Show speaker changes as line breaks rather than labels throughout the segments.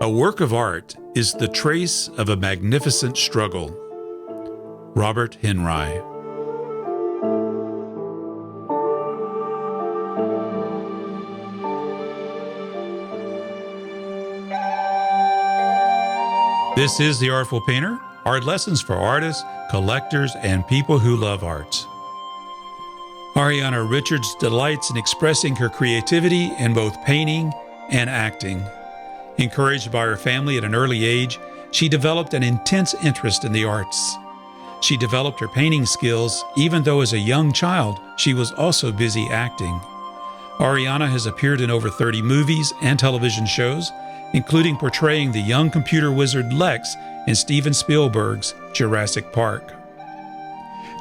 A work of art is the trace of a magnificent struggle. Robert Henry. This is The Artful Painter, art lessons for artists, collectors, and people who love art. Ariana Richards delights in expressing her creativity in both painting and acting. Encouraged by her family at an early age, she developed an intense interest in the arts. She developed her painting skills even though as a young child she was also busy acting. Ariana has appeared in over 30 movies and television shows, including portraying the young computer wizard Lex in Steven Spielberg's Jurassic Park.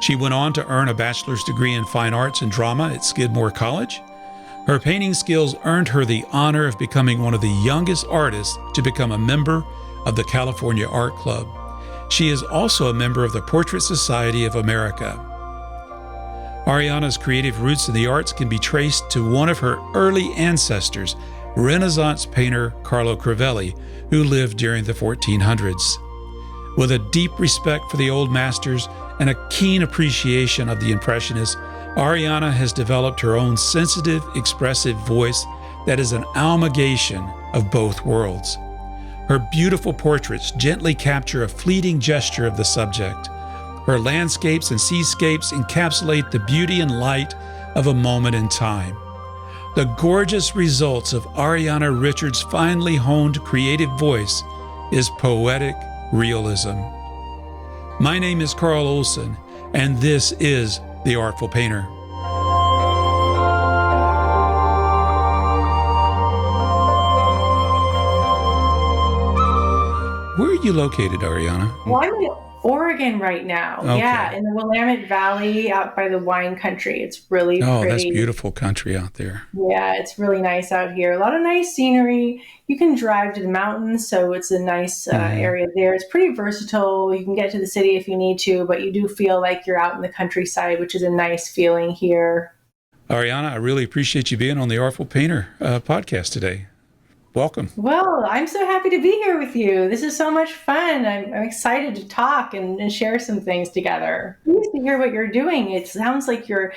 She went on to earn a bachelor's degree in fine arts and drama at Skidmore College. Her painting skills earned her the honor of becoming one of the youngest artists to become a member of the California Art Club. She is also a member of the Portrait Society of America. Ariana's creative roots in the arts can be traced to one of her early ancestors, Renaissance painter Carlo Crivelli, who lived during the 1400s. With a deep respect for the old masters and a keen appreciation of the Impressionists, Ariana has developed her own sensitive, expressive voice that is an amalgamation of both worlds. Her beautiful portraits gently capture a fleeting gesture of the subject. Her landscapes and seascapes encapsulate the beauty and light of a moment in time. The gorgeous results of Ariana Richards' finely honed creative voice is poetic realism. My name is Carl Olson, and this is The Artful Painter. Where are you located, Ariana?
Well, I'm in Oregon right now.
Okay.
Yeah, in the Willamette Valley out by the wine country. It's really pretty.
Oh, that's beautiful country out there.
Yeah, it's really nice out here. A lot of nice scenery. You can drive to the mountains, so it's a nice area there. It's pretty versatile. You can get to the city if you need to, but you do feel like you're out in the countryside, which is a nice feeling here.
Ariana, I really appreciate you being on the Artful Painter podcast today. Welcome.
Well, I'm so happy to be here with you. This is so much fun. I'm excited to talk and share some things together. Pleased to hear what you're doing. It sounds like you're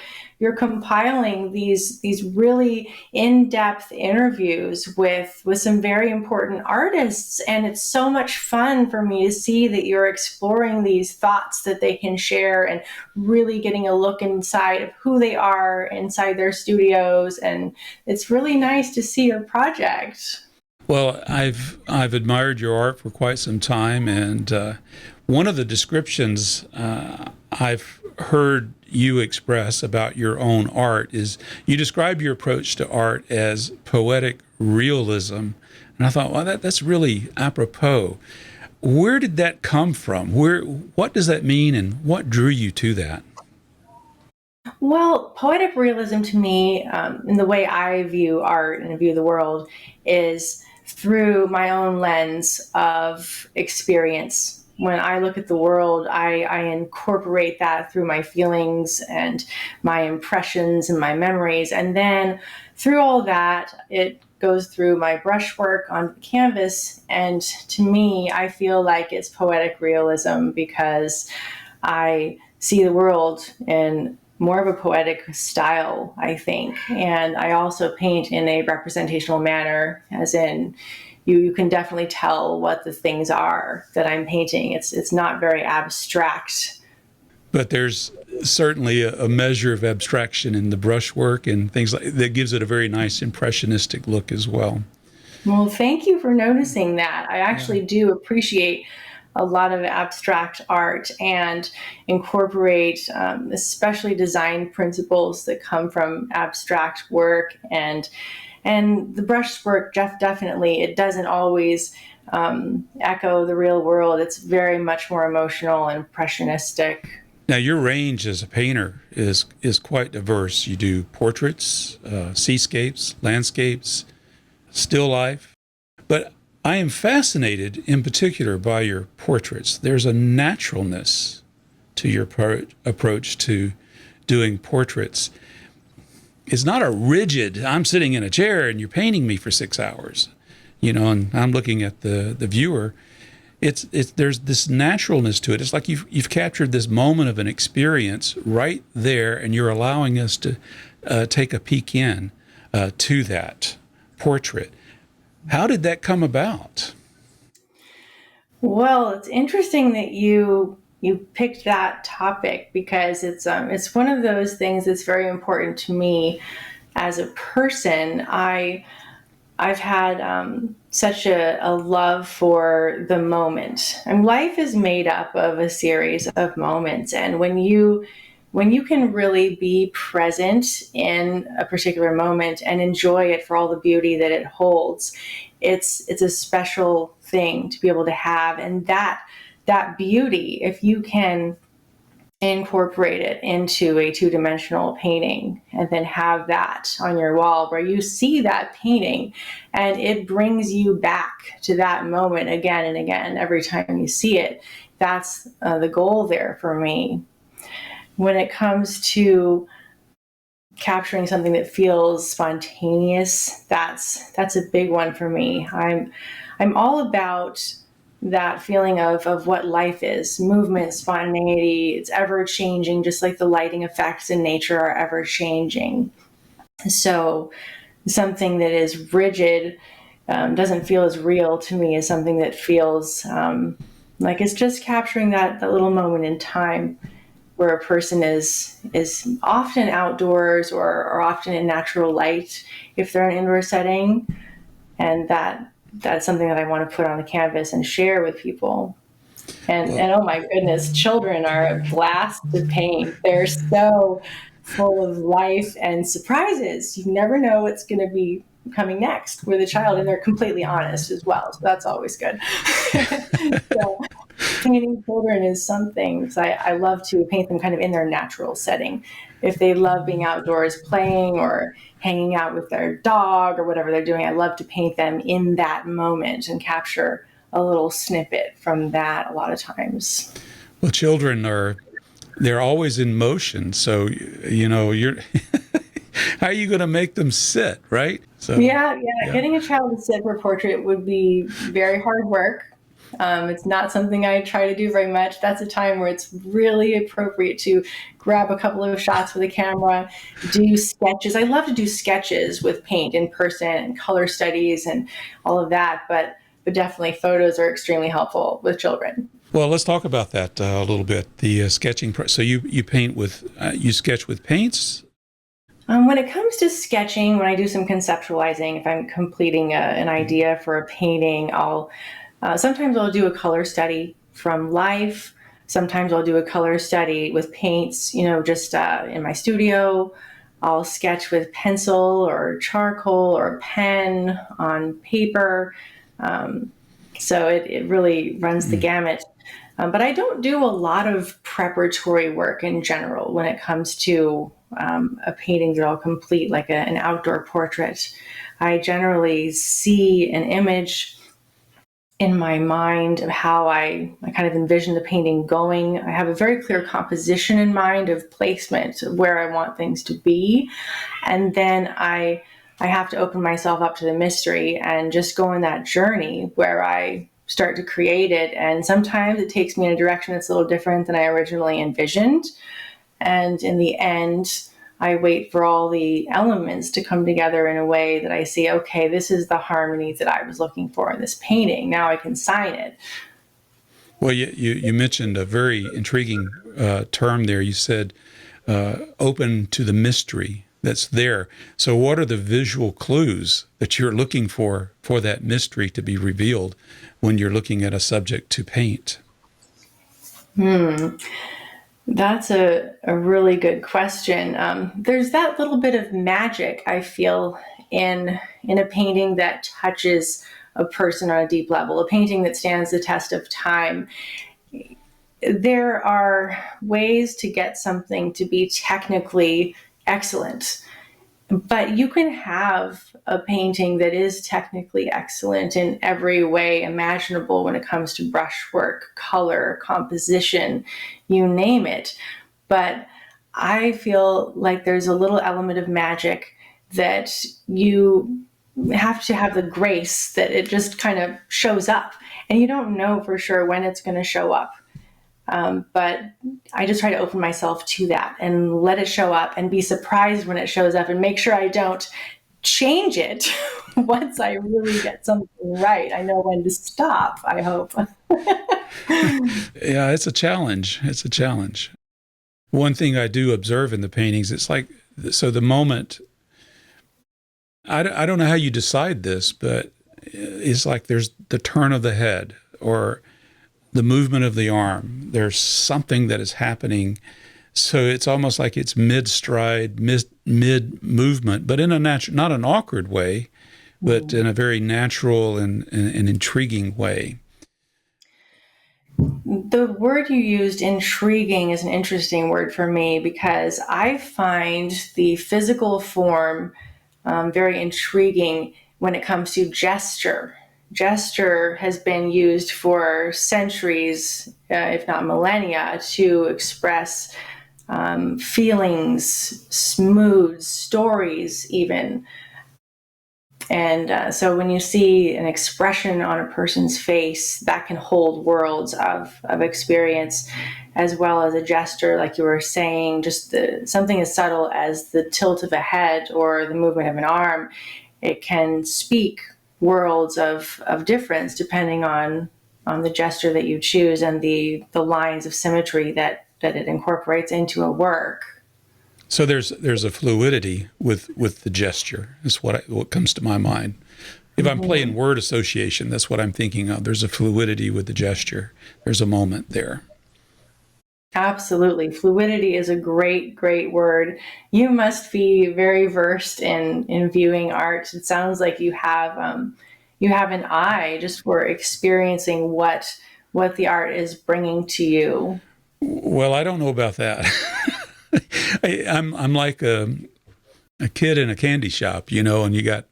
compiling these really in-depth interviews with some very important artists, and it's so much fun for me to see that you're exploring these thoughts that they can share and really getting a look inside of who they are inside their studios, and it's really nice to see your project.
Well, I've admired your art for quite some time, and one of the descriptions I've heard you express about your own art is you describe your approach to art as poetic realism, and I thought, well, that's really apropos. Where did that come from? What does that mean, and what drew you to that?
Well, poetic realism to me, in the way I view art and view the world, is through my own lens of experience. When I look at the world, I incorporate that through my feelings and my impressions and my memories. And then through all that, it goes through my brushwork on canvas. And to me, I feel like it's poetic realism because I see the world in more of a poetic style, I think. And I also paint in a representational manner, as in you can definitely tell what the things are that I'm painting. It's not very abstract.
But there's certainly a measure of abstraction in the brushwork and things like that gives it a very nice impressionistic look as well.
Well, thank you for noticing that. I actually do appreciate a lot of abstract art and incorporate especially design principles that come from abstract work, and the brushwork definitely, it doesn't always echo the real world. It's very much more emotional and impressionistic.
Now, your range as a painter is quite diverse. You do portraits, seascapes, landscapes, still life, but I am fascinated in particular by your portraits. There's a naturalness to your approach to doing portraits. It's not a rigid, I'm sitting in a chair and you're painting me for 6 hours. and I'm looking at the viewer. It's there's this naturalness to it. It's like you've captured this moment of an experience right there, and you're allowing us to take a peek in to that portrait. How did that come about?
Well, it's interesting that you picked that topic because it's one of those things that's very important to me as a person. I've had such a love for the moment. And life is made up of a series of moments. And when you can really be present in a particular moment and enjoy it for all the beauty that it holds, it's a special thing to be able to have. And that beauty, if you can incorporate it into a two-dimensional painting and then have that on your wall where you see that painting and it brings you back to that moment again and again every time you see it, that's the goal there for me. When it comes to capturing something that feels spontaneous, that's a big one for me. I'm all about that feeling of what life is: movement, spontaneity. It's ever changing, just like the lighting effects in nature are ever changing. So something that is rigid doesn't feel as real to me as something that feels like it's just capturing that little moment in time where a person is often outdoors or often in natural light if they're in an indoor setting. And that's something that I want to put on the canvas and share with people. And oh my goodness, children are a blast to paint. They're so full of life and surprises. You never know what's going to be coming next with a child, and they're completely honest as well. So that's always good. So painting children is something, because I love to paint them kind of in their natural setting. If they love being outdoors playing or hanging out with their dog or whatever they're doing, I love to paint them in that moment and capture a little snippet from that a lot of times.
Well, they're always in motion, so you're how are you going to make them sit, right? So
yeah, getting a child to sit for a portrait would be very hard work. It's not something I try to do very much. That's a time where it's really appropriate to grab a couple of shots with a camera, do sketches. I love to do sketches with paint in person and color studies and all of that, but definitely photos are extremely helpful with children.
Well, let's talk about that a little bit. The sketching. So you paint with you sketch with paints.
When it comes to sketching, when I do some conceptualizing, if I'm completing an idea for a painting, sometimes I'll do a color study from life. Sometimes I'll do a color study with paints, just in my studio. I'll sketch with pencil or charcoal or pen on paper. So it really runs the gamut. But I don't do a lot of preparatory work in general when it comes to a painting that I'll complete, like an outdoor portrait. I generally see an image in my mind of how I kind of envision the painting going. I have a very clear composition in mind of placement, of where I want things to be. And then I have to open myself up to the mystery and just go on that journey where I start to create it. And sometimes it takes me in a direction that's a little different than I originally envisioned. And in the end, I wait for all the elements to come together in a way that I see, okay, this is the harmony that I was looking for in this painting. Now I can sign it.
Well, you mentioned a very intriguing term there. You said open to the mystery that's there. So what are the visual clues that you're looking for that mystery to be revealed when you're looking at a subject to paint?
That's a really good question. There's that little bit of magic I feel in a painting that touches a person on a deep level, a painting that stands the test of time. There are ways to get something to be technically excellent, but you can have a painting that is technically excellent in every way imaginable when it comes to brushwork, color, composition, you name it. But I feel like there's a little element of magic that you have to have the grace that it just kind of shows up, and you don't know for sure when it's going to show up. But I just try to open myself to that and let it show up and be surprised when it shows up and make sure I don't change it once I really get something right. I know when to stop, I hope.
Yeah, it's a challenge. It's a challenge. One thing I do observe in the paintings, it's like, so the moment, I don't know how you decide this, but it's like there's the turn of the head or the movement of the arm. There's something that is happening. So it's almost like it's mid-stride, mid-movement, but in a not an awkward way, but in a very natural and intriguing way.
The word you used, intriguing, is an interesting word for me because I find the physical form very intriguing when it comes to gesture. Gesture has been used for centuries, if not millennia, to express feelings, moods, stories, even. And so when you see an expression on a person's face, that can hold worlds of experience, as well as a gesture, like you were saying, just something as subtle as the tilt of a head or the movement of an arm. It can speak worlds of difference depending on the gesture that you choose and the lines of symmetry that it incorporates into a work.
So there's a fluidity with the gesture. Is what comes to my mind. If I'm playing word association, that's what I'm thinking of. There's a fluidity with the gesture. There's a moment there.
Absolutely. Fluidity is a great, great word. You must be very versed in viewing art. It sounds like you have an eye just for experiencing what the art is bringing to you.
Well, I don't know about that. I'm like a kid in a candy shop, and you got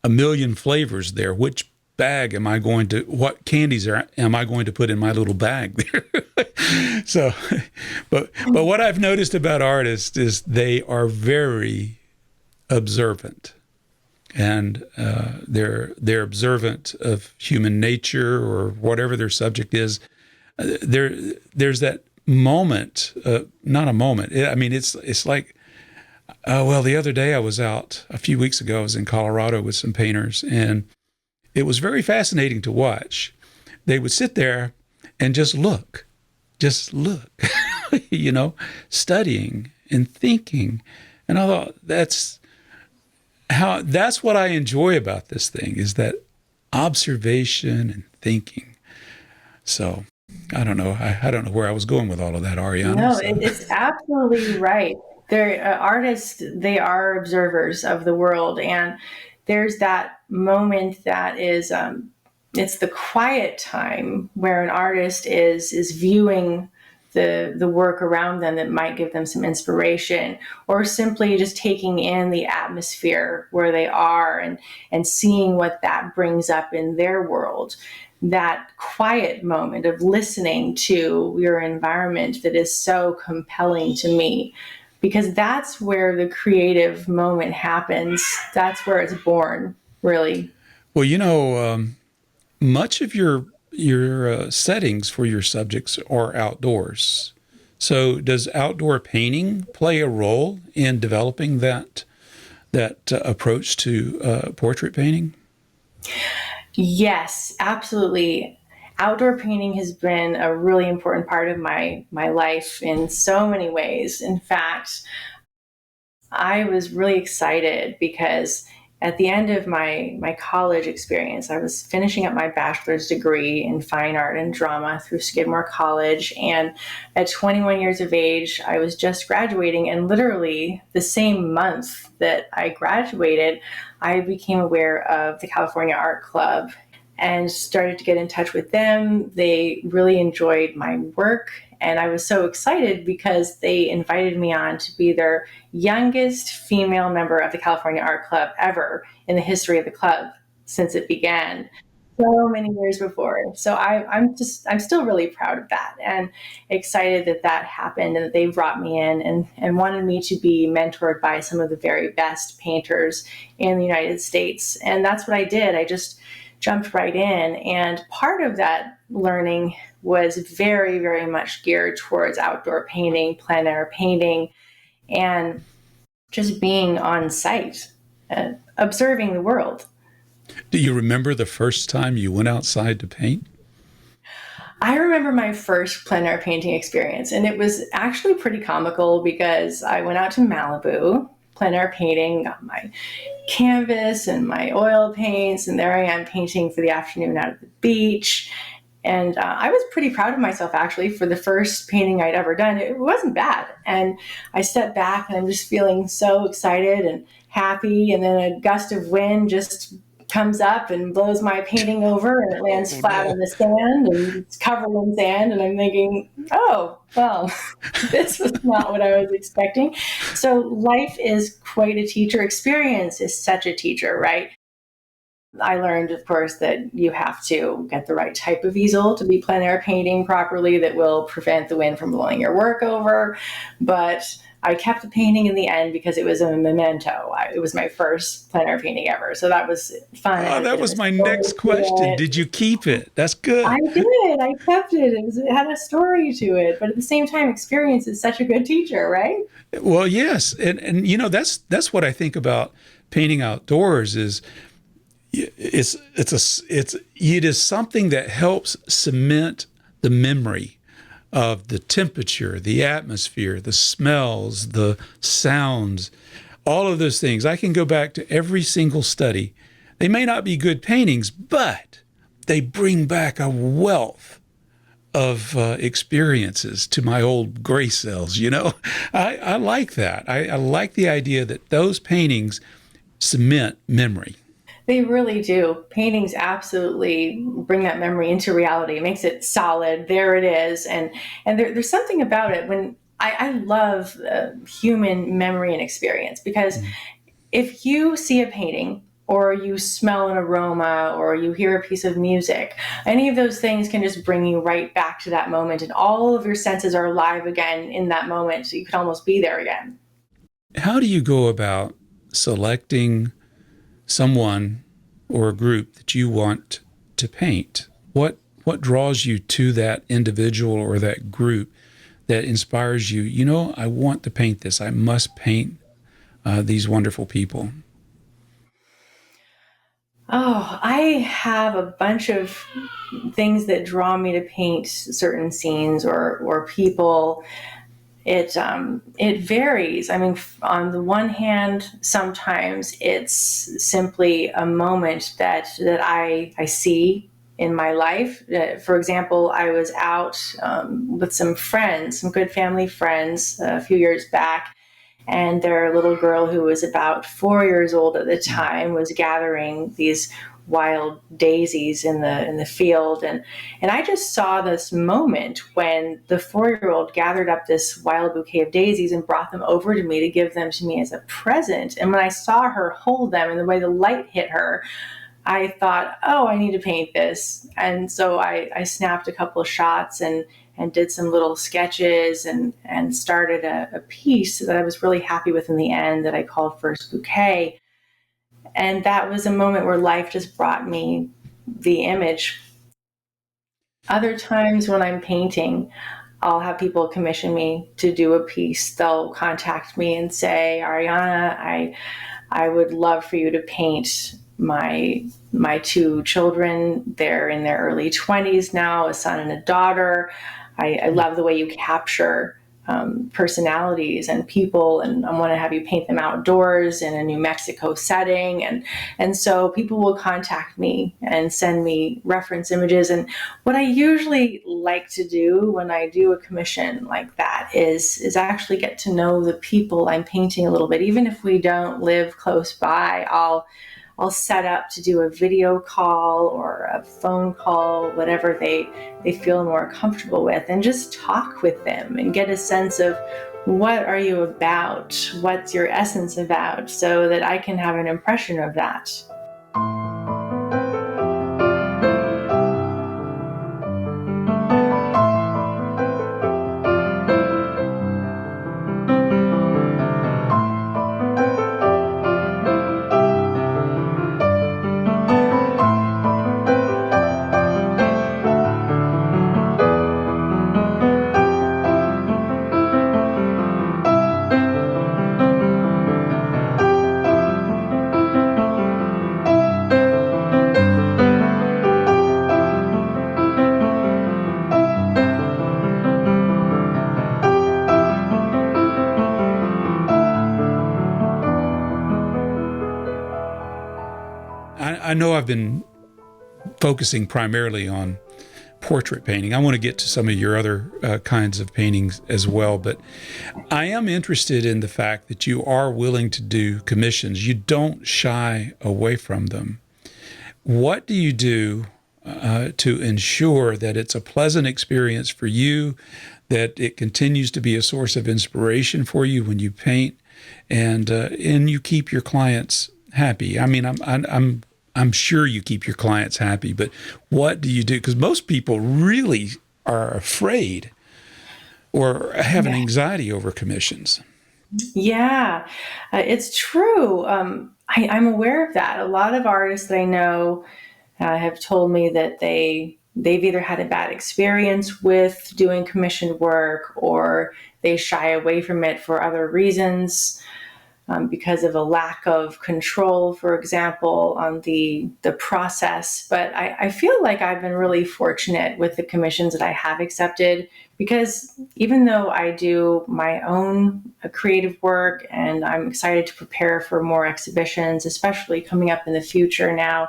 a million flavors there. Which bag what candies am I going to put in my little bag there? So, but what I've noticed about artists is they are very observant, and they're observant of human nature or whatever their subject is. There's that moment, not a moment. It's like, well, the other day a few weeks ago, I was in Colorado with some painters, and it was very fascinating to watch. They would sit there and just look, studying and thinking. And I thought that's what I enjoy about this thing, is that observation and thinking. So I don't know. I don't know where I was going with all of that, Ariana.
No, it's absolutely right. They're artists. They are observers of the world, and there's that moment that is it's the quiet time where an artist is viewing the work around them that might give them some inspiration, or simply just taking in the atmosphere where they are and seeing what that brings up in their world. That quiet moment of listening to your environment that is so compelling to me, because that's where the creative moment happens. That's where it's born, really.
Well, much of your settings for your subjects are outdoors. So does outdoor painting play a role in developing that approach to portrait painting?
Yes, absolutely. Outdoor painting has been a really important part of my life in so many ways. In fact, I was really excited because at the end of my college experience, I was finishing up my bachelor's degree in fine art and drama through Skidmore College. And at 21 years of age, I was just graduating. And literally the same month that I graduated, I became aware of the California Art Club and started to get in touch with them. They really enjoyed my work. And I was so excited because they invited me on to be their youngest female member of the California Art Club ever in the history of the club since it began. so many years before. So I'm still really proud of that and excited that that happened and that they brought me in and wanted me to be mentored by some of the very best painters in the United States. And that's what I did. I just jumped right in. And part of that learning was very, very much geared towards outdoor painting, plein air painting, and just being on site, observing the world.
Do you remember the first time you went outside to paint?
I remember my first plein air painting experience, and it was actually pretty comical because I went out to Malibu, plein air painting, got my canvas and my oil paints, and there I am painting for the afternoon out at the beach. And I was pretty proud of myself, actually, for the first painting I'd ever done. It wasn't bad. And I stepped back, and I'm just feeling so excited and happy. And then a gust of wind just comes up and blows my painting over, and it lands flat on the sand, and it's covered in sand. And I'm thinking, oh, well, this was not what I was expecting. So life is quite a teacher. Experience is such a teacher, right? I learned, of course, that you have to get the right type of easel to be plein air painting properly that will prevent the wind from blowing your work over. But I kept the painting in the end because it was a memento. It was my first plein air painting ever. So that was fun.
Oh, that was my next question. Did you keep it? That's good.
I did. I kept it. It had a story to it. But at the same time, experience is such a good teacher, right?
Well, yes. And you know, that's what I think about painting outdoors is it is something that helps cement the memory of the temperature, the atmosphere, the smells, the sounds, all of those things. I can go back to every single study. They may not be good paintings, but they bring back a wealth of experiences to my old gray cells. You know, I like that. I like the idea that those paintings cement memory.
They really do. Paintings absolutely bring that memory into reality. It makes it solid. There it is. And there's something about it when I love human memory and experience because if you see a painting or you smell an aroma or you hear a piece of music, any of those things can just bring you right back to that moment. And all of your senses are alive again in that moment. So you could almost be there again.
How do you go about selecting someone or a group that you want to paint? What draws you to that individual or that group that inspires you? You know, I want to paint this. I must paint these wonderful people.
Oh, I have a bunch of things that draw me to paint certain scenes or people. It varies. I mean, on the one hand, sometimes it's simply a moment that I see in my life. For example, I was out with some friends, some good family friends, a few years back, and their little girl, who was about 4 years old at the time, was gathering these wild daisies in the field, and I just saw this moment when the 4-year-old gathered up this wild bouquet of daisies and brought them over to me to give them to me as a present. And when I saw her hold them and the way the light hit her, I thought, oh, I need to paint this. And so I snapped a couple of shots and did some little sketches and started a piece that I was really happy with in the end that I called First Bouquet. And that was a moment where life just brought me the image. Other times when I'm painting, I'll have people commission me to do a piece. They'll contact me and say, Ariana, I would love for you to paint my two children. They're in their early 20s now, a son and a daughter. I love the way you capture personalities and people, and I want to have you paint them outdoors in a New Mexico setting. And so people will contact me and send me reference images. And what I usually like to do when I do a commission like that is actually get to know the people I'm painting a little bit. Even if we don't live close by, I'll set up to do a video call or a phone call, whatever they feel more comfortable with, and just talk with them and get a sense of what are you about? What's your essence about? So that I can have an impression of that.
I know I've been focusing primarily on portrait painting. I want to get to some of your other kinds of paintings as well, but I am interested in the fact that you are willing to do commissions. You don't shy away from them. What do you do to ensure that it's a pleasant experience for you, that it continues to be a source of inspiration for you when you paint, and you keep your clients happy? I mean, I'm sure you keep your clients happy, but what do you do? Because most people really are afraid or have an anxiety over commissions.
Yeah, it's true. I'm aware of that. A lot of artists that I know have told me that they've either had a bad experience with doing commissioned work, or they shy away from it for other reasons, because of a lack of control, for example, on the process. But I feel like I've been really fortunate with the commissions that I have accepted, because even though I do my own creative work and I'm excited to prepare for more exhibitions, especially coming up in the future now,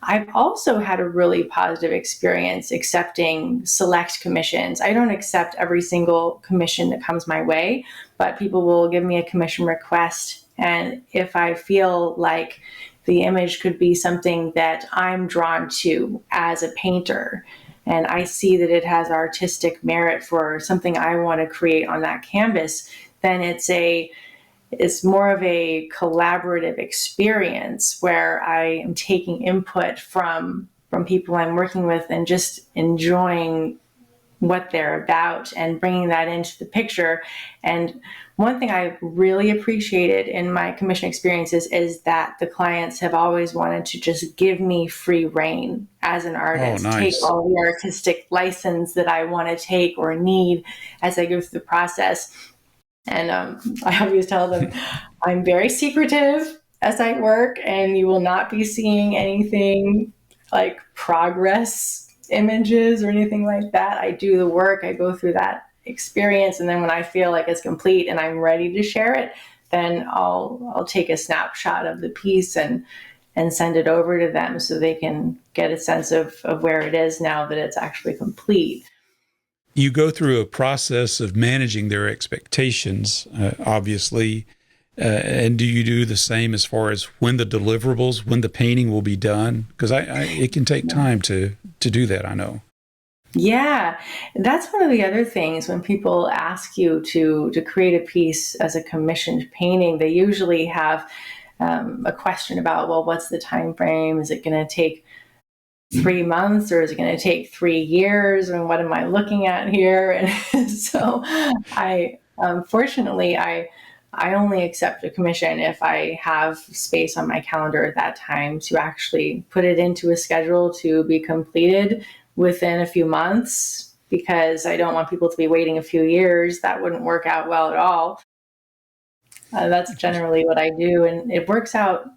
I've also had a really positive experience accepting select commissions. I don't accept every single commission that comes my way, but people will give me a commission request. And if I feel like the image could be something that I'm drawn to as a painter, and I see that it has artistic merit for something I want to create on that canvas, then it's more of a collaborative experience where I am taking input from people I'm working with and just enjoying what they're about and bringing that into the picture. And one thing I really appreciated in my commission experiences is that the clients have always wanted to just give me free reign as an artist, take all the artistic license that I want to take or need as I go through the process. And I always tell them, I'm very secretive as I work, and you will not be seeing anything like progress images or anything like that. I do the work, I go through that experience, and then when I feel like it's complete and I'm ready to share it, then I'll take a snapshot of the piece and send it over to them so they can get a sense of where it is now that it's actually complete.
You go through a process of managing their expectations, obviously. And do you do the same as far as when the deliverables, when the painting will be done? Because it can take time to do that, I know.
Yeah, that's one of the other things when people ask you to create a piece as a commissioned painting, they usually have a question about, well, what's the time frame? Is it going to take 3 months, or is it going to take 3 years? And what am I looking at here? And so fortunately, I only accept a commission if I have space on my calendar at that time to actually put it into a schedule to be completed within a few months, because I don't want people to be waiting a few years. That wouldn't work out well at all. That's generally what I do, and it works out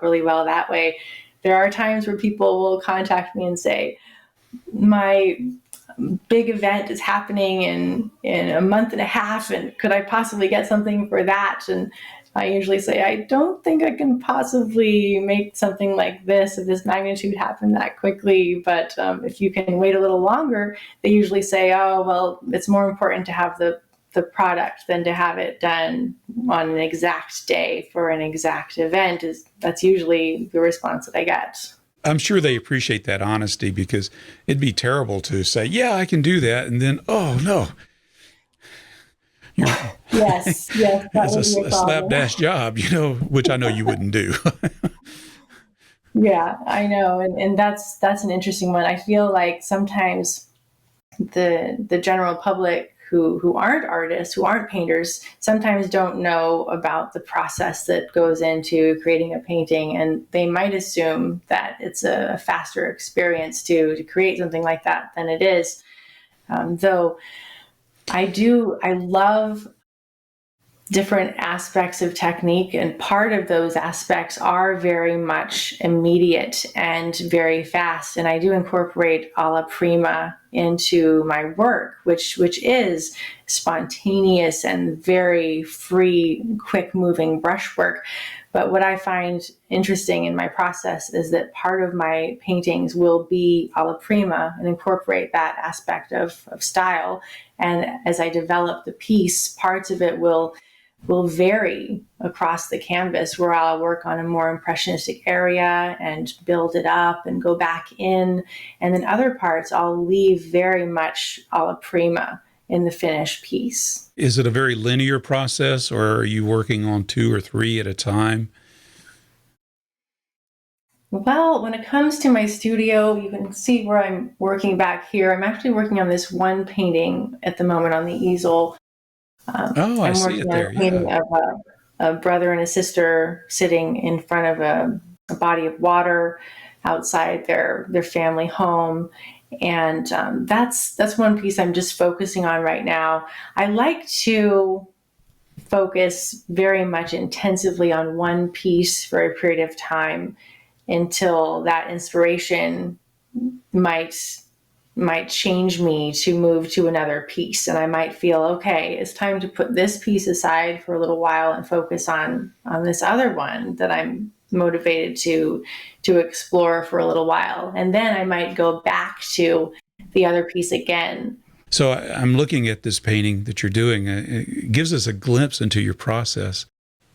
really well that way. There are times where people will contact me and say, my big event is happening in a month and a half, and could I possibly get something for that? And I usually say, I don't think I can possibly make something like this of this magnitude happen that quickly, but if you can wait a little longer, they usually say, oh, well, it's more important to have the product than to have it done on an exact day for an exact event. That's usually the response that I get.
I'm sure they appreciate that honesty, because it'd be terrible to say, yeah, I can do that, and then, oh, no.
Yes,
it's a slapdash job, which I know you wouldn't do.
Yeah, I know. And that's an interesting one. I feel like sometimes the general public who aren't artists, who aren't painters, sometimes don't know about the process that goes into creating a painting, and they might assume that it's a faster experience to create something like that than it is. Though I love different aspects of technique, and part of those aspects are very much immediate and very fast, and I do incorporate alla prima into my work, which is spontaneous and very free, quick moving brushwork. But what I find interesting in my process is that part of my paintings will be alla prima and incorporate that aspect of style. And as I develop the piece, parts of it will vary across the canvas, where I'll work on a more impressionistic area and build it up and go back in. And then other parts I'll leave very much alla prima in the finished piece.
Is it a very linear process, or are you working on 2 or 3 at a time?
Well, when it comes to my studio, you can see where I'm working back here. I'm actually working on this one painting at the moment on the easel.
Oh, I
I'm
see it
working on
there.
a painting
Yeah.
of a brother and a sister sitting in front of a body of water outside their family home. And that's one piece I'm just focusing on right now. I like to focus very much intensively on one piece for a period of time until that inspiration might change me to move to another piece, and I might feel, okay, it's time to put this piece aside for a little while and focus on this other one that I'm motivated to explore for a little while, and then I might go back to the other piece again.
So I'm looking at this painting that you're doing. It gives us a glimpse into your process.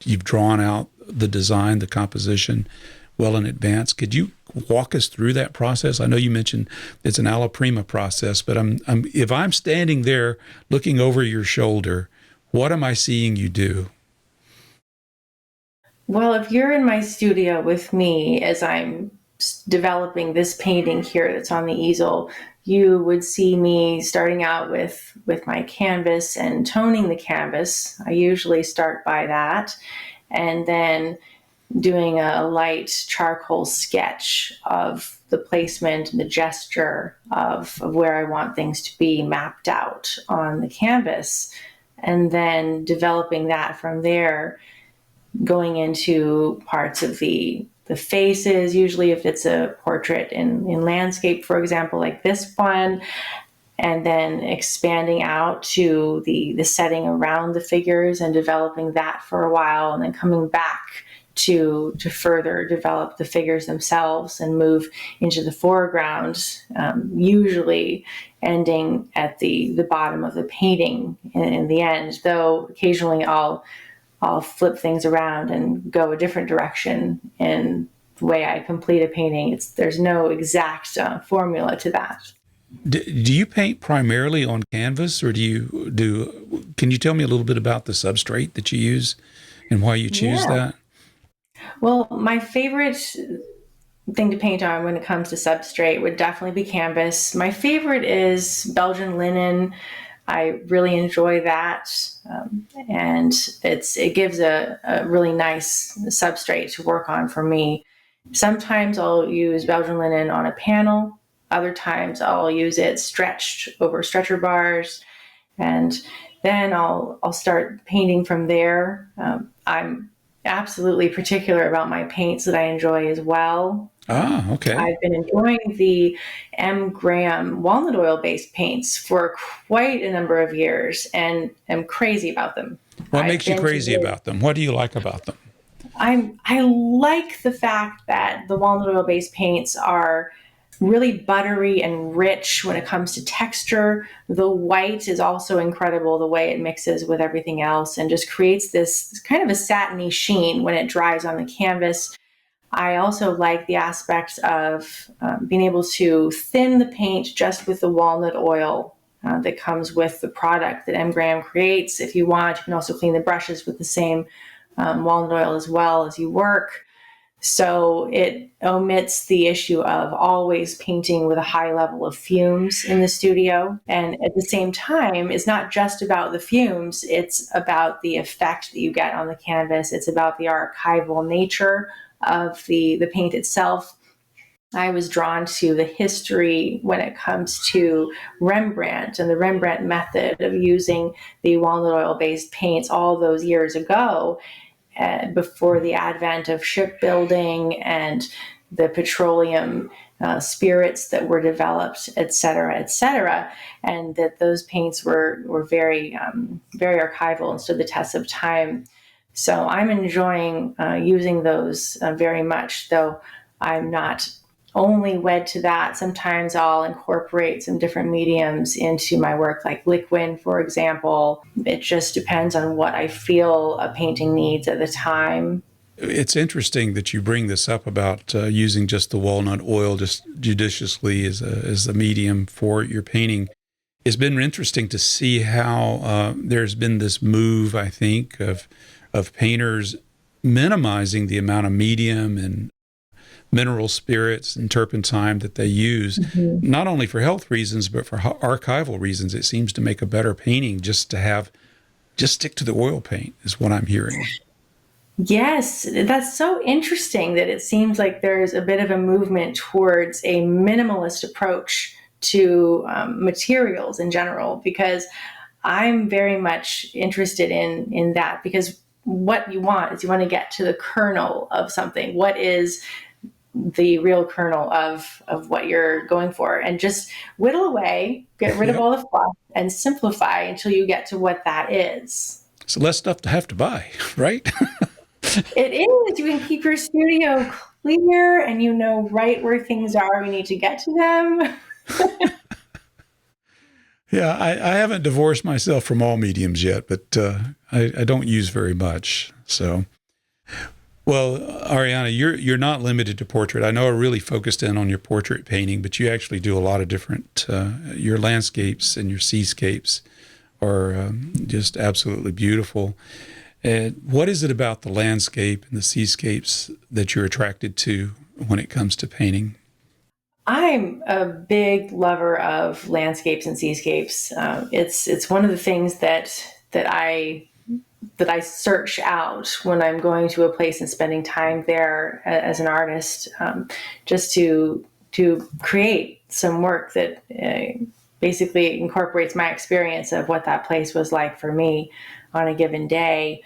You've drawn out the design, the composition well in advance. Could you walk us through that process? I know you mentioned it's an alla prima process, but if I'm standing there looking over your shoulder, what am I seeing you do?
Well, if you're in my studio with me as I'm developing this painting here that's on the easel, you would see me starting out with my canvas and toning the canvas. I usually start by that, and then doing a light charcoal sketch of the placement and the gesture of where I want things to be mapped out on the canvas, and then developing that from there, going into parts of the faces, usually if it's a portrait in landscape, for example, like this one, and then expanding out to the setting around the figures and developing that for a while, and then coming back to further develop the figures themselves and move into the foreground, usually ending at the bottom of the painting in the end, though occasionally I'll flip things around and go a different direction in the way I complete a painting. There's no exact formula to that.
Do you paint primarily on canvas, or can you tell me a little bit about the substrate that you use and why you choose
Yeah.
that?
Well, my favorite thing to paint on when it comes to substrate would definitely be canvas. My favorite is Belgian linen. I really enjoy that, and it gives a really nice substrate to work on for me. Sometimes I'll use Belgian linen on a panel. Other times I'll use it stretched over stretcher bars, and then I'll start painting from there. I'm absolutely particular about my paints that I enjoy as well.
Ah, okay.
I've been enjoying the M. Graham walnut oil based paints for quite a number of years, and am crazy about them.
What
I've
makes you
been to
crazy about them? What do you like about them?
I like the fact that the walnut oil based paints are really buttery and rich when it comes to texture. The white is also incredible, the way it mixes with everything else and just creates this kind of a satiny sheen when it dries on the canvas. I also like the aspect of being able to thin the paint just with the walnut oil that comes with the product that M. Graham creates. If you want, you can also clean the brushes with the same walnut oil as well as you work. So it omits the issue of always painting with a high level of fumes in the studio. And at the same time, it's not just about the fumes, it's about the effect that you get on the canvas. It's about the archival nature of the paint itself. I was drawn to the history when it comes to Rembrandt and the Rembrandt method of using the walnut oil based paints all those years ago, before the advent of shipbuilding and the petroleum spirits that were developed, et cetera, and that those paints were very very archival and stood the test of time. So I'm enjoying using those very much, though I'm not only wed to that. Sometimes I'll incorporate some different mediums into my work, like liquid, for example. It just depends on what I feel a painting needs at the time.
It's interesting that you bring this up about using just the walnut oil just judiciously as a medium for your painting. It's been interesting to see how there's been this move, I think, of painters minimizing the amount of medium and mineral spirits and turpentine that they use, not only for health reasons, but for archival reasons. It seems to make a better painting just stick to the oil paint is what I'm hearing.
Yes, that's so interesting that it seems like there's a bit of a movement towards a minimalist approach to materials in general, because I'm very much interested in that, because what you want is you want to get to the kernel of something. What is the real kernel of what you're going for, and just whittle away, get rid of all the fluff, and simplify until you get to what that is.
It's less stuff to have to buy, right?
It is. You can keep your studio clear, and you know right where things are. You need to get to them.
Yeah, I haven't divorced myself from all mediums yet, but I don't use very much. So, well, Ariana, you're not limited to portrait. I know I really focused in on your portrait painting, but you actually do a lot of different. Your landscapes and your seascapes are just absolutely beautiful. And what is it about the landscape and the seascapes that you're attracted to when it comes to painting?
I'm a big lover of landscapes and seascapes. It's one of the things that I search out when I'm going to a place and spending time there as an artist, just to create some work that basically incorporates my experience of what that place was like for me on a given day.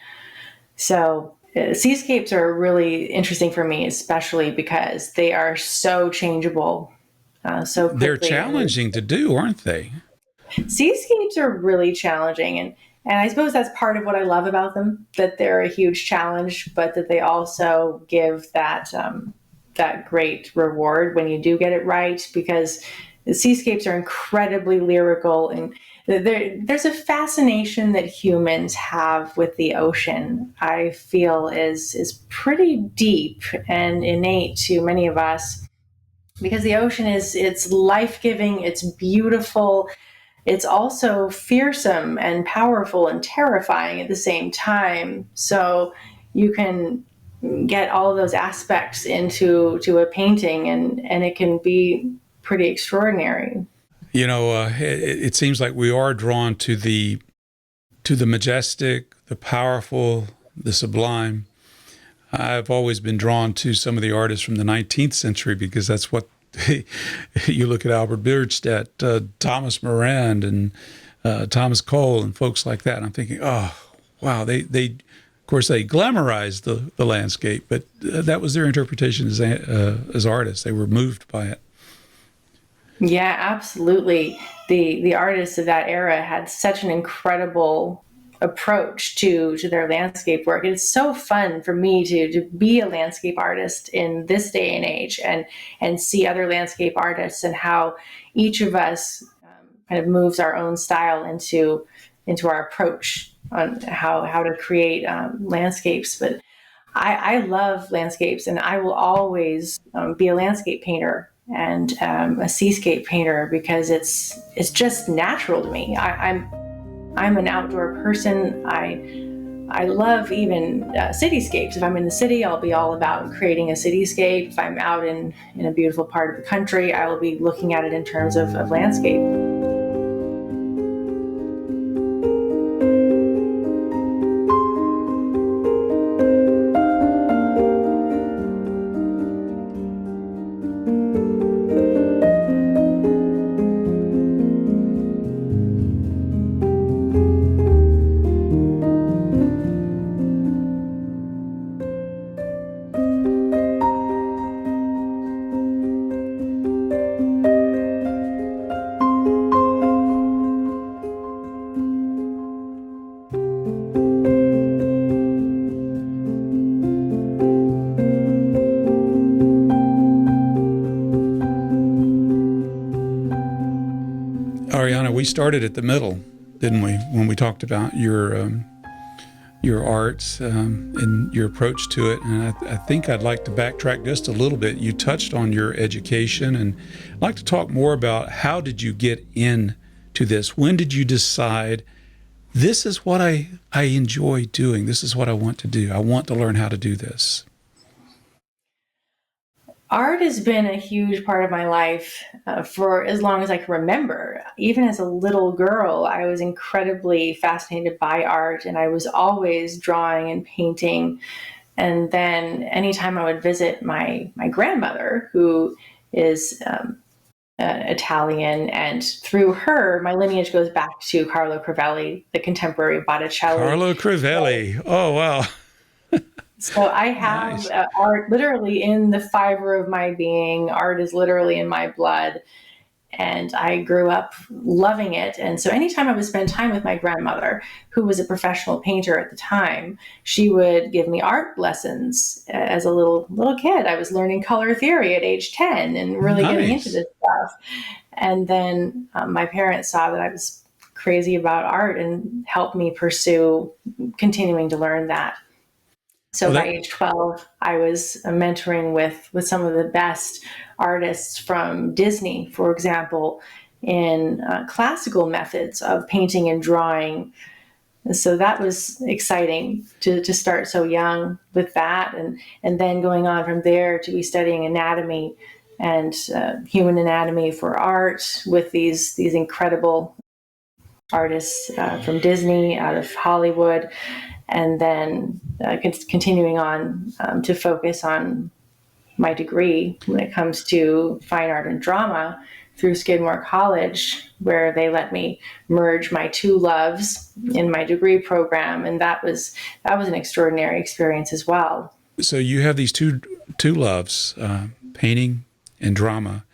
So seascapes are really interesting for me, especially because they are so changeable so quickly.
They're challenging to do, aren't they?
Seascapes are really challenging, and I suppose that's part of what I love about them, that they're a huge challenge, but that they also give that that great reward when you do get it right, because the seascapes are incredibly lyrical, and there's a fascination that humans have with the ocean, I feel is pretty deep and innate to many of us, because the ocean it's life-giving, it's beautiful, it's also fearsome and powerful and terrifying at the same time. So you can get all of those aspects into a painting, and it can be pretty extraordinary.
You know, it seems like we are drawn to the majestic, the powerful, the sublime. I've always been drawn to some of the artists from the 19th century because that's what you look at Albert Bierstadt, Thomas Morand, and Thomas Cole, and folks like that. And I'm thinking, oh, wow, they of course they glamorized the landscape, but that was their interpretation as artists. They were moved by it.
Yeah, absolutely. The artists of that era had such an incredible approach to their landscape work. It's so fun for me to be a landscape artist in this day and age, and see other landscape artists and how each of us kind of moves our own style into our approach on how to create landscapes. But I love landscapes, and I will always be a landscape painter and a seascape painter, because it's just natural to me. I'm an outdoor person. I love even cityscapes. If I'm in the city, I'll be all about creating a cityscape. If I'm out in a beautiful part of the country, I will be looking at it in terms of landscape.
started at the middle, didn't we, when we talked about your art and your approach to it. And I think I'd like to backtrack just a little bit. You touched on your education, and I'd like to talk more about how did you get into this? When did you decide this is what I enjoy doing? This is what I want to do. I want to learn how to do this.
Art has been a huge part of my life for as long as I can remember. Even as a little girl, I was incredibly fascinated by art, and I was always drawing and painting. And then anytime I would visit my grandmother, who is Italian, and through her, my lineage goes back to Carlo Crivelli, the contemporary Botticelli.
Carlo Crivelli. Oh, wow.
So I have
Nice.
art literally in the fiber of my being. Art is literally in my blood. And I grew up loving it. And so anytime I would spend time with my grandmother, who was a professional painter at the time, she would give me art lessons as a little kid. I was learning color theory at age 10 and really getting into
Nice.
this stuff. And then my parents saw that I was crazy about art and helped me pursue continuing to learn that. So
Well,
by
that
age 12, I was mentoring with some of the best artists from Disney, for example, in classical methods of painting and drawing. And so that was exciting to start so young with that. And then going on from there to be studying anatomy and human anatomy for art with these incredible artists from Disney, out of Hollywood, and then continuing on to focus on my degree when it comes to fine art and drama through Skidmore College, where they let me merge my two loves in my degree program, and that was an extraordinary experience as well.
so you have these two loves, painting and drama.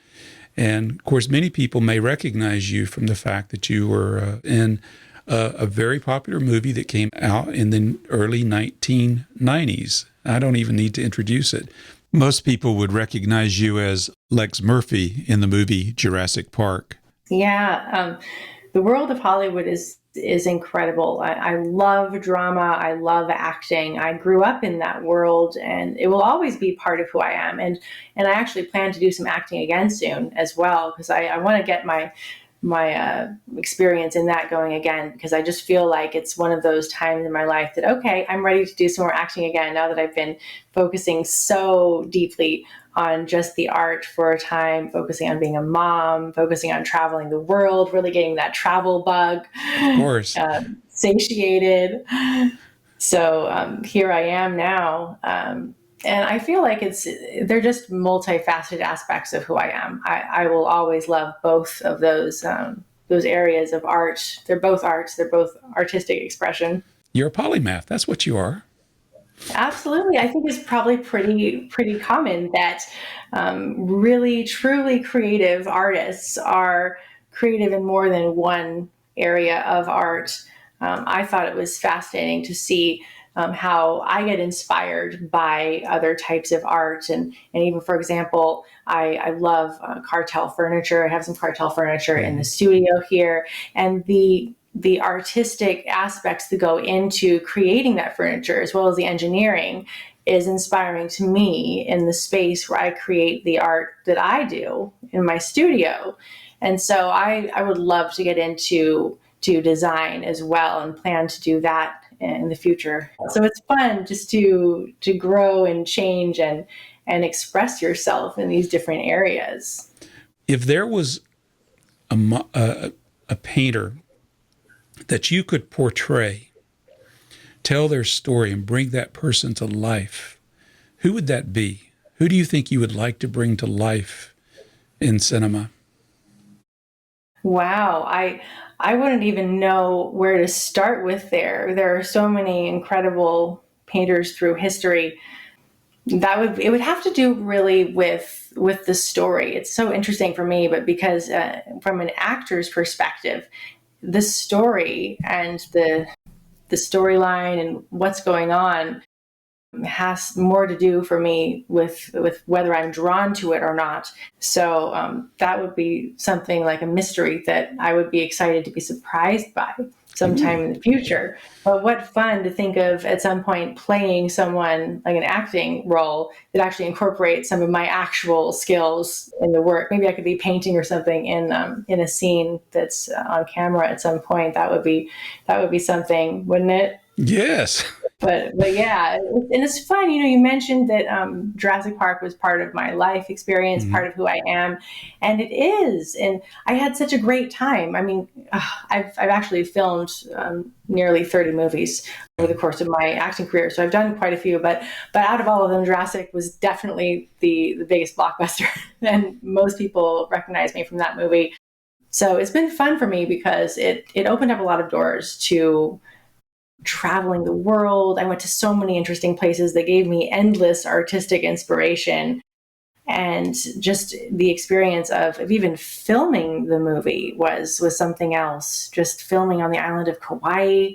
And of course, many people may recognize you from the fact that you were in a very popular movie that came out in the early 1990s. I don't even need to introduce it. Most people would recognize you as Lex Murphy in the movie Jurassic Park.
Yeah, the world of Hollywood is incredible. I love drama. I love acting. I grew up in that world, and it will always be part of who I am. And I actually plan to do some acting again soon as well, because I want to get my experience in that going again, because I just feel like it's one of those times in my life that, okay, I'm ready to do some more acting again now that I've been focusing so deeply on just the art for a time, focusing on being a mom, focusing on traveling the world, really getting that travel bug
Of course.
satiated. So here I am now. And I feel like they're just multifaceted aspects of who I am. I will always love both of those areas of art. They're both arts. They're both artistic expression.
You're a polymath. That's what you are.
Absolutely. I think it's probably pretty common that really, truly creative artists are creative in more than one area of art. I thought it was fascinating to see how I get inspired by other types of art. And even, for example, I love cartel furniture. I have some cartel furniture in the studio here. And the artistic aspects that go into creating that furniture, as well as the engineering, is inspiring to me in the space where I create the art that I do in my studio. And so I would love to get into design as well, and plan to do that in the future. So it's fun just to grow and change and express yourself in these different areas.
If there was a painter that you could portray, tell their story, and bring that person to life, who would that be? Who do you think you would like to bring to life in cinema?
Wow, I wouldn't even know where to start with there. There are so many incredible painters through history. It would have to do really with the story. It's so interesting for me, but because from an actor's perspective, the story and the storyline and what's going on has more to do for me with whether I'm drawn to it or not. So that would be something like a mystery that I would be excited to be surprised by sometime in the future. But what fun to think of at some point playing someone like an acting role that actually incorporates some of my actual skills in the work. Maybe I could be painting or something in a scene that's on camera at some point. That would be something, wouldn't it?
Yes.
But yeah, and it's fun. You mentioned that Jurassic Park was part of my life experience, part of who I am, and it is. And I had such a great time. I mean, I've actually filmed nearly 30 movies over the course of my acting career, so I've done quite a few. But out of all of them, Jurassic was definitely the biggest blockbuster, and most people recognize me from that movie. So it's been fun for me because it opened up a lot of doors to traveling the world. I went to so many interesting places that gave me endless artistic inspiration. And just the experience of even filming the movie was something else. Just filming on the island of Kauai,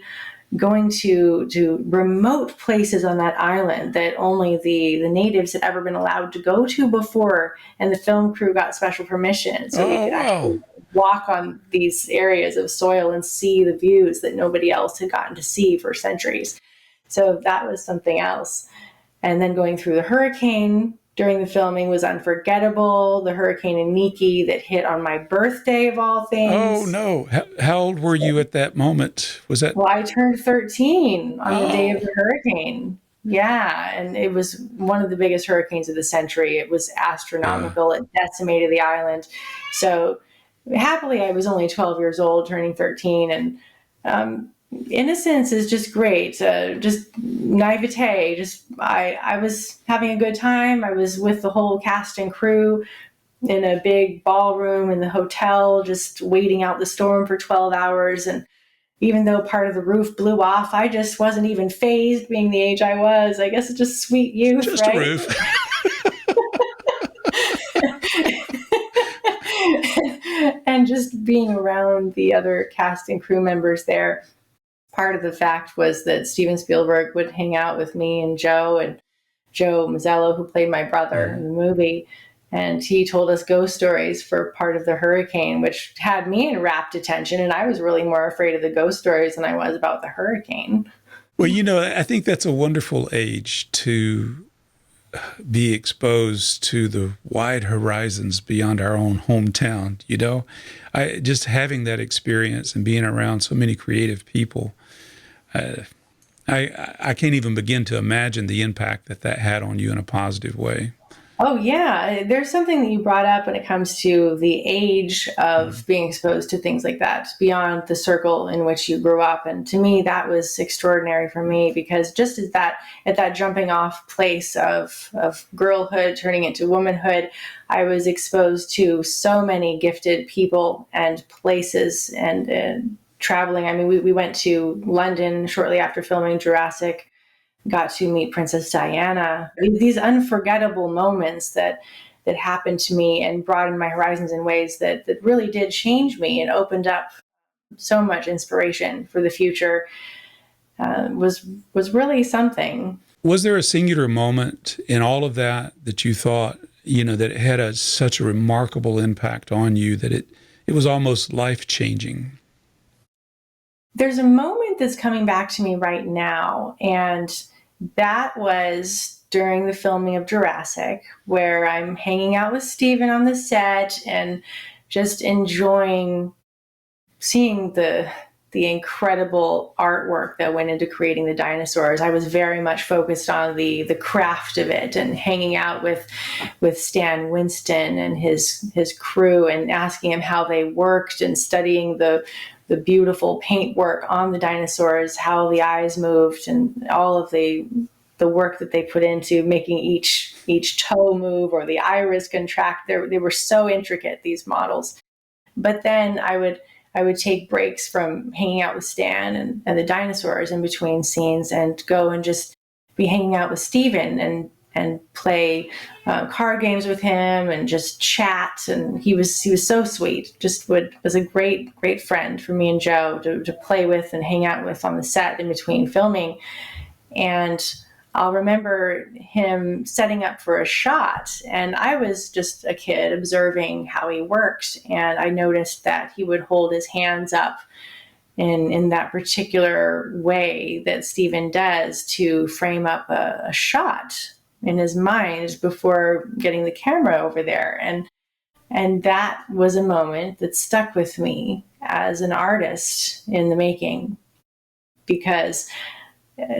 going to remote places on that island that only the natives had ever been allowed to go to before, and the film crew got special permission so we could actually walk on these areas of soil and see the views that nobody else had gotten to see for centuries. So that was something else. And then going through the hurricane during the filming was unforgettable. The hurricane Iniki that hit on my birthday of all things.
Oh, no. How old were you at that moment? Was that?
Well, I turned 13 on the day of the hurricane. Yeah, and it was one of the biggest hurricanes of the century. It was astronomical. It decimated the island. So happily, I was only 12 years old, turning 13, and innocence is just great. Just naivete. I was having a good time. I was with the whole cast and crew in a big ballroom in the hotel, just waiting out the storm for 12 hours. And even though part of the roof blew off, I just wasn't even fazed, being the age I was. I guess it's just sweet youth,
just
right?
a roof.
And just being around the other cast and crew members there. Part of the fact was that Steven Spielberg would hang out with me and Joe Mazzello, who played my brother in the movie. And he told us ghost stories for part of the hurricane, which had me in rapt attention. And I was really more afraid of the ghost stories than I was about the hurricane.
Well, I think that's a wonderful age to be exposed to the wide horizons beyond our own hometown. I just having that experience and being around so many creative people, I can't even begin to imagine the impact that had on you in a positive way.
Oh, yeah. There's something that you brought up when it comes to the age of being exposed to things like that beyond the circle in which you grew up. And to me, that was extraordinary for me, because just at that jumping off place of girlhood turning into womanhood, I was exposed to so many gifted people and places and traveling. I mean, we went to London shortly after filming Jurassic, got to meet Princess Diana. These unforgettable moments that happened to me and broadened my horizons in ways that really did change me and opened up so much inspiration for the future was really something.
Was there a singular moment in all of that you thought, that it had such a remarkable impact on you that it was almost life-changing?
There's a moment that's coming back to me right now, and that was during the filming of Jurassic, where I'm hanging out with Steven on the set and just enjoying seeing the incredible artwork that went into creating the dinosaurs. I was very much focused on the craft of it and hanging out with Stan Winston and his crew and asking him how they worked and studying the beautiful paintwork on the dinosaurs, how the eyes moved, and all of the work that they put into making each toe move or the iris contract. They were so intricate, these models. But then I would take breaks from hanging out with Stan and the dinosaurs in between scenes and go and just be hanging out with Steven and play card games with him and just chat. And he was so sweet. Was a great friend for me and Joe to play with and hang out with on the set in between filming. And I'll remember him setting up for a shot, and I was just a kid observing how he worked, and I noticed that he would hold his hands up in that particular way that Steven does to frame up a shot in his mind before getting the camera over there. And that was a moment that stuck with me as an artist in the making, because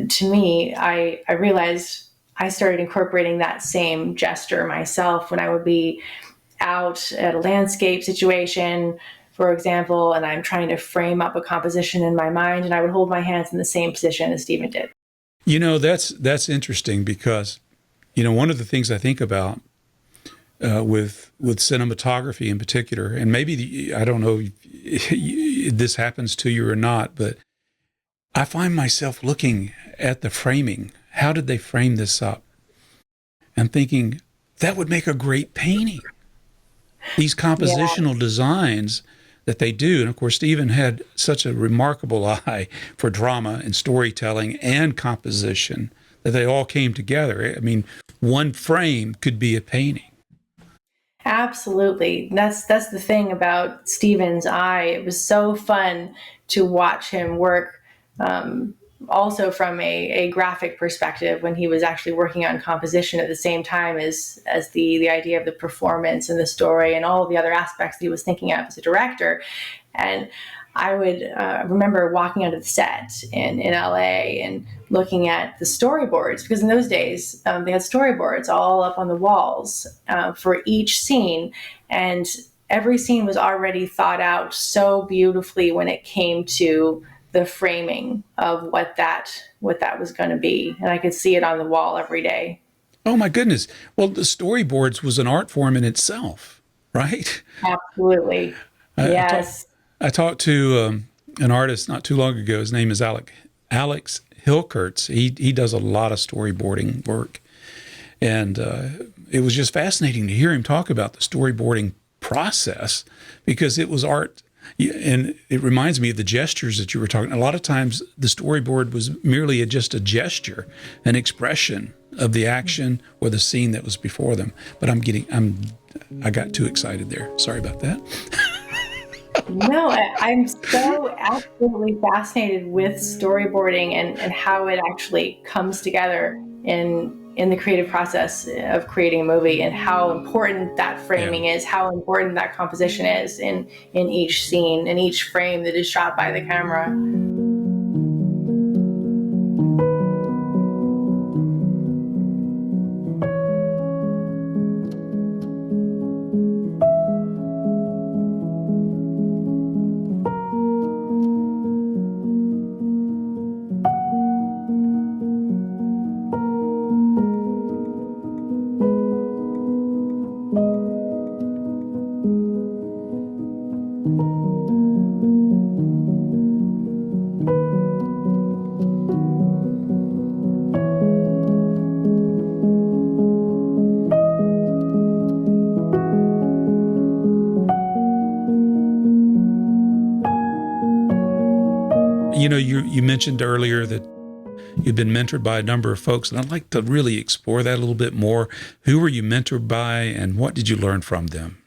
to me, I realized I started incorporating that same gesture myself when I would be out at a landscape situation, for example, and I'm trying to frame up a composition in my mind, and I would hold my hands in the same position as Steven did.
That's interesting because, one of the things I think about with cinematography in particular, and maybe I don't know if this happens to you or not, but I find myself looking at the framing. How did they frame this up? And thinking, that would make a great painting. These compositional designs that they do. And of course, Steven had such a remarkable eye for drama and storytelling and composition that they all came together. I mean, one frame could be a painting.
Absolutely. That's the thing about Steven's eye. It was so fun to watch him work, also from a graphic perspective, when he was actually working on composition at the same time as the idea of the performance and the story and all of the other aspects that he was thinking of as a director. And I would remember walking onto the set in LA and looking at the storyboards, because in those days they had storyboards all up on the walls for each scene, and every scene was already thought out so beautifully when it came to the framing of what that was going to be, and I could see it on the wall every day.
Oh my goodness! Well, the storyboards was an art form in itself, right?
Absolutely, yes.
I talked to an artist not too long ago. His name is Alex Hilkerts. He does a lot of storyboarding work, and it was just fascinating to hear him talk about the storyboarding process, because it was art. And it reminds me of the gestures that you were talking. A lot of times the storyboard was merely just a gesture, an expression of the action or the scene that was before them. But I got too excited there. Sorry about that.
No, I'm so absolutely fascinated with storyboarding and how it actually comes together in the creative process of creating a movie, and how important that framing is, how important that composition is in each scene, in each frame that is shot by the camera.
You mentioned earlier that you've been mentored by a number of folks, and I'd like to really explore that a little bit more. Who were you mentored by, and what did you learn from them?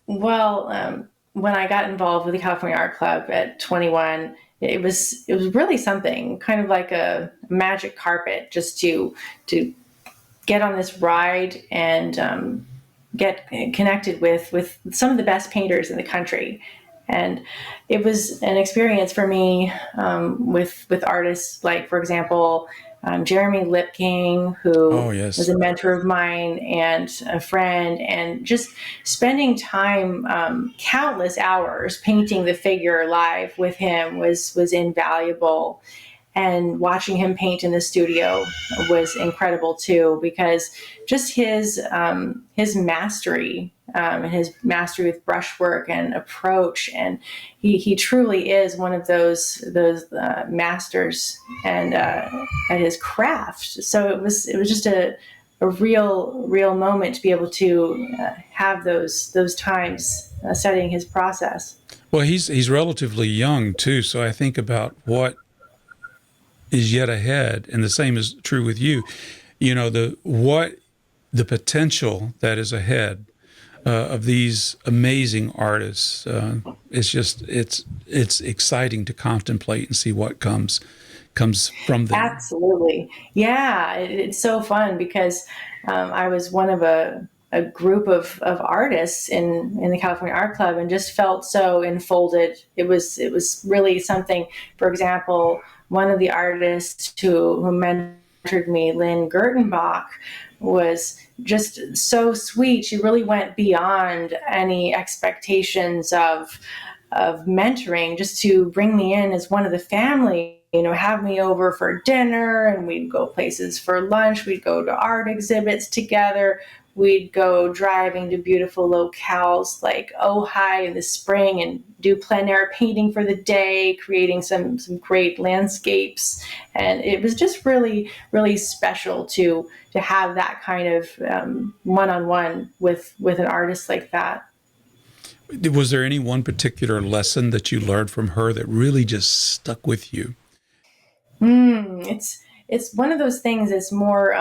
Well, when I got involved with the California Art Club at 21, it was really something, kind of like a magic carpet, just to get on this ride and get connected with some of the best painters in the country. And it was an experience for me with artists like, for example, Jeremy Lipking, who was a mentor of mine and a friend, and just spending time, countless hours painting the figure live with him was invaluable. And watching him paint in the studio was incredible too, because just his mastery and his mastery with brushwork and approach, and he truly is one of those masters and at his craft. So it was just a real moment to be able to have those times studying his process.
Well, he's relatively young too, so I think about what is yet ahead, and the same is true with you. The potential that is ahead of these amazing artists. It's exciting to contemplate and see what comes from them.
Absolutely. Yeah, it's so fun because I was one of a group of artists in the California Art Club and just felt so enfolded. It was really something. For example, one of the artists who mentored me, Lynn Gertenbach, was just so sweet. She really went beyond any expectations of mentoring, just to bring me in as one of the family, have me over for dinner, and we'd go places for lunch. We'd go to art exhibits together. We'd go driving to beautiful locales like Ojai in the spring and do plein air painting for the day, creating some great landscapes. And it was just really, really special to have that kind of one-on-one with an artist like that.
Was there any one particular lesson that you learned from her that really just stuck with you?
It's one of those things that's more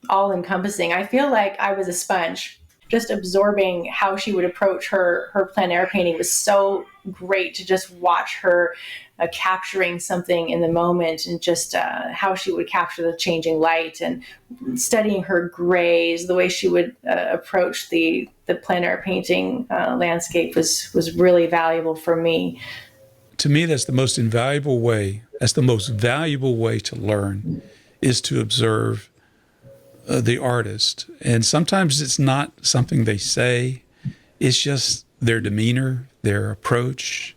all encompassing. I feel like I was a sponge, just absorbing how she would approach her plein air painting. Was so great to just watch her capturing something in the moment, and just how she would capture the changing light, and studying her grays, the way she would approach the plein air painting landscape was really valuable for me.
To me, that's the most invaluable way. That's the most valuable way to learn, is to observe the artist. And sometimes it's not something they say. It's just their demeanor, their approach.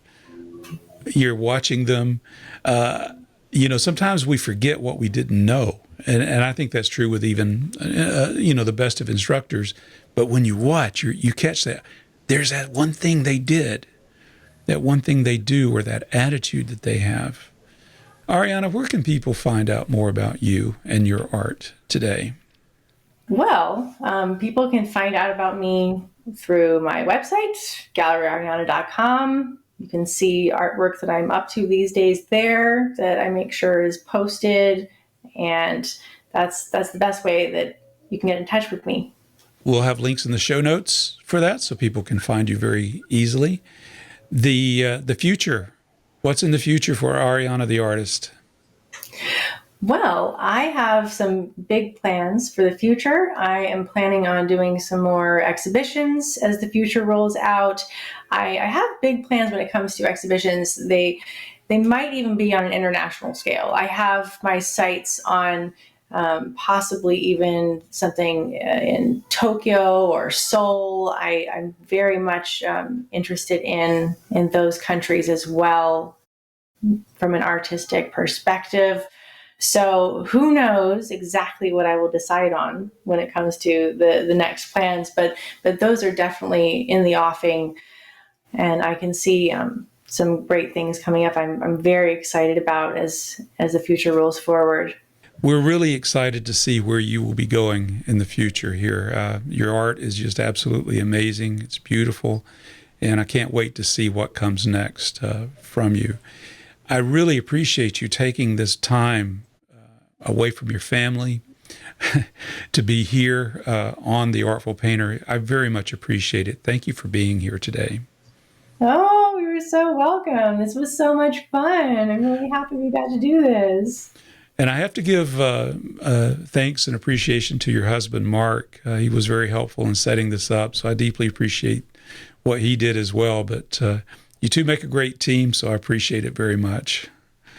You're watching them. Sometimes we forget what we didn't know. And I think that's true with even, the best of instructors. But when you watch, you catch that. There's that one thing they did, that one thing they do, or that attitude that they have. Ariana, where can people find out more about you and your art today?
Well, people can find out about me through my website, galleryariana.com. You can see artwork that I'm up to these days there, that I make sure is posted. And that's the best way that you can get in touch with me.
We'll have links in the show notes for that, so people can find you very easily. The future. What's in the future for Ariana the artist?
Well, I have some big plans for the future. I am planning on doing some more exhibitions as the future rolls out. I have big plans when it comes to exhibitions. They might even be on an international scale. I have my sights on possibly even something in Tokyo or Seoul. I'm very much interested in those countries as well from an artistic perspective. So who knows exactly what I will decide on when it comes to the next plans, but those are definitely in the offing, and I can see some great things coming up. I'm very excited about as the future rolls forward.
We're really excited to see where you will be going in the future here. Your art is just absolutely amazing. It's beautiful, and I can't wait to see what comes next from you. I really appreciate you taking this time away from your family to be here on The Artful Painter. I very much appreciate it. Thank you for being here today.
Oh, you're so welcome. This was so much fun. I'm really happy we got to do this.
And I have to give thanks and appreciation to your husband, Mark. He was very helpful in setting this up, so I deeply appreciate what he did as well. But you two make a great team, so I appreciate it very much.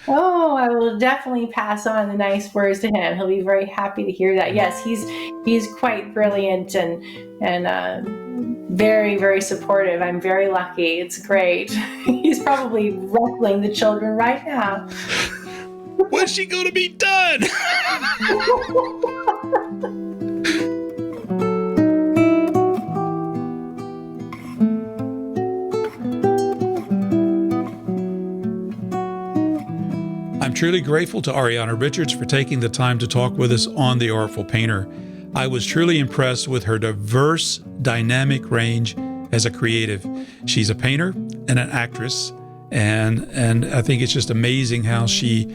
Oh, I will definitely pass on the nice words to him. He'll be very happy to hear that. Yes, he's quite brilliant and very, very supportive. I'm very lucky. It's great. He's probably wrestling the children right now.
When's she going to be done? I'm truly grateful to Ariana Richards for taking the time to talk with us on The Artful Painter. I was truly impressed with her diverse, dynamic range as a creative. She's a painter and an actress, and I think it's just amazing how she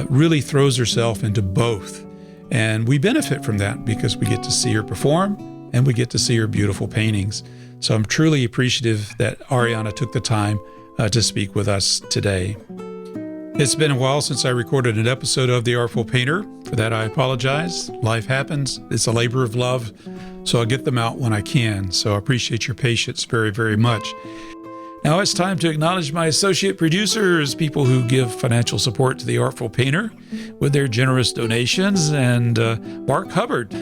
really throws herself into both. And we benefit from that because we get to see her perform and we get to see her beautiful paintings. So I'm truly appreciative that Ariana took the time to speak with us today. It's been a while since I recorded an episode of The Artful Painter. For that, I apologize. Life happens. It's a labor of love, so I'll get them out when I can. So I appreciate your patience very, very much. Now it's time to acknowledge my associate producers, people who give financial support to The Artful Painter with their generous donations. And Mark Hubbard,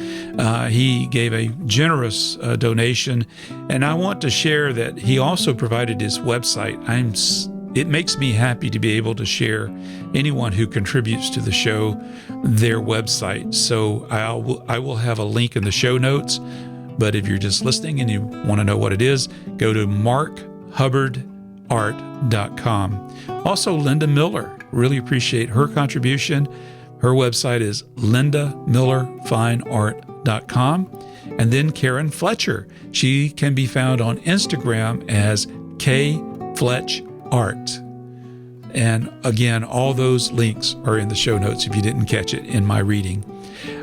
he gave a generous donation. And I want to share that he also provided his website. It makes me happy to be able to share anyone who contributes to the show, their website. So I will have a link in the show notes. But if you're just listening and you want to know what it is, go to markhubbardart.com. Also, Linda Miller, really appreciate her contribution. Her website is lindamillerfineart.com. And then Karen Fletcher. She can be found on Instagram as kfletchart. And again, all those links are in the show notes if you didn't catch it in my reading.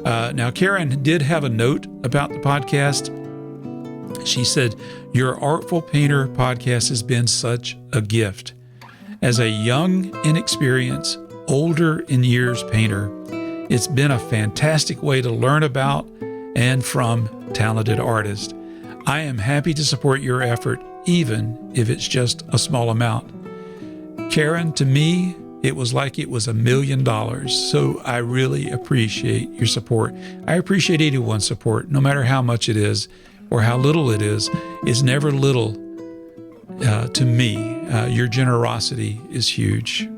Now, Karen did have a note about the podcast. She said, "Your Artful Painter podcast has been such a gift. As a young, inexperienced, older in years painter, it's been a fantastic way to learn about and from talented artists. I am happy to support your effort, even if it's just a small amount." Karen, to me, it was like it was $1 million. So I really appreciate your support. I appreciate anyone's support, no matter how much it is or how little it is. It's never little to me. Your generosity is huge.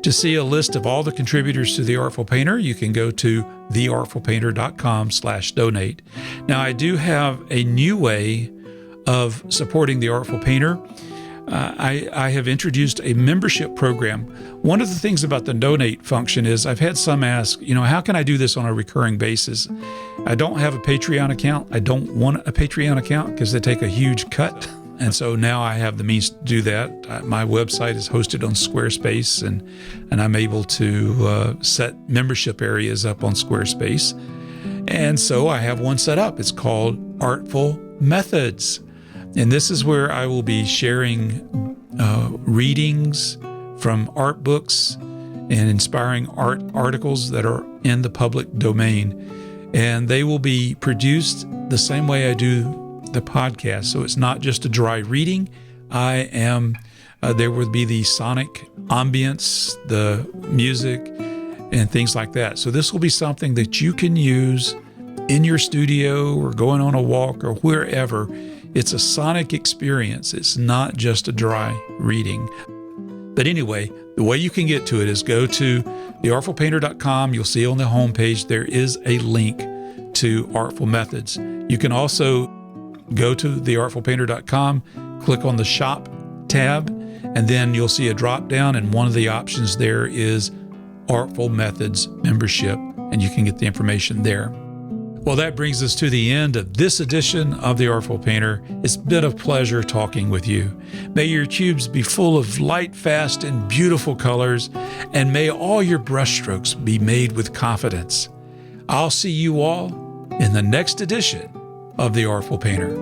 To see a list of all the contributors to The Artful Painter, you can go to theartfulpainter.com/donate. Now, I do have a new way of supporting The Artful Painter. I have introduced a membership program. One of the things about the donate function is I've had some ask, how can I do this on a recurring basis? I don't have a Patreon account. I don't want a Patreon account because they take a huge cut. And so now I have the means to do that. My website is hosted on Squarespace, and I'm able to set membership areas up on Squarespace. And so I have one set up. It's called Artful Methods. And this is where I will be sharing readings from art books and inspiring art articles that are in the public domain. And they will be produced the same way I do the podcast. So it's not just a dry reading. There will be the sonic ambience, the music, and things like that. So this will be something that you can use in your studio or going on a walk or wherever. It's a sonic experience. It's not just a dry reading. But anyway, the way you can get to it is go to theartfulpainter.com. You'll see on the homepage there is a link to Artful Methods. You can also go to theartfulpainter.com, click on the Shop tab, and then you'll see a drop down, and one of the options there is Artful Methods membership, and you can get the information there. Well, that brings us to the end of this edition of The Artful Painter. It's been a pleasure talking with you. May your tubes be full of light, fast, and beautiful colors, and may all your brushstrokes be made with confidence. I'll see you all in the next edition of The Artful Painter.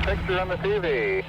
Picture on the TV.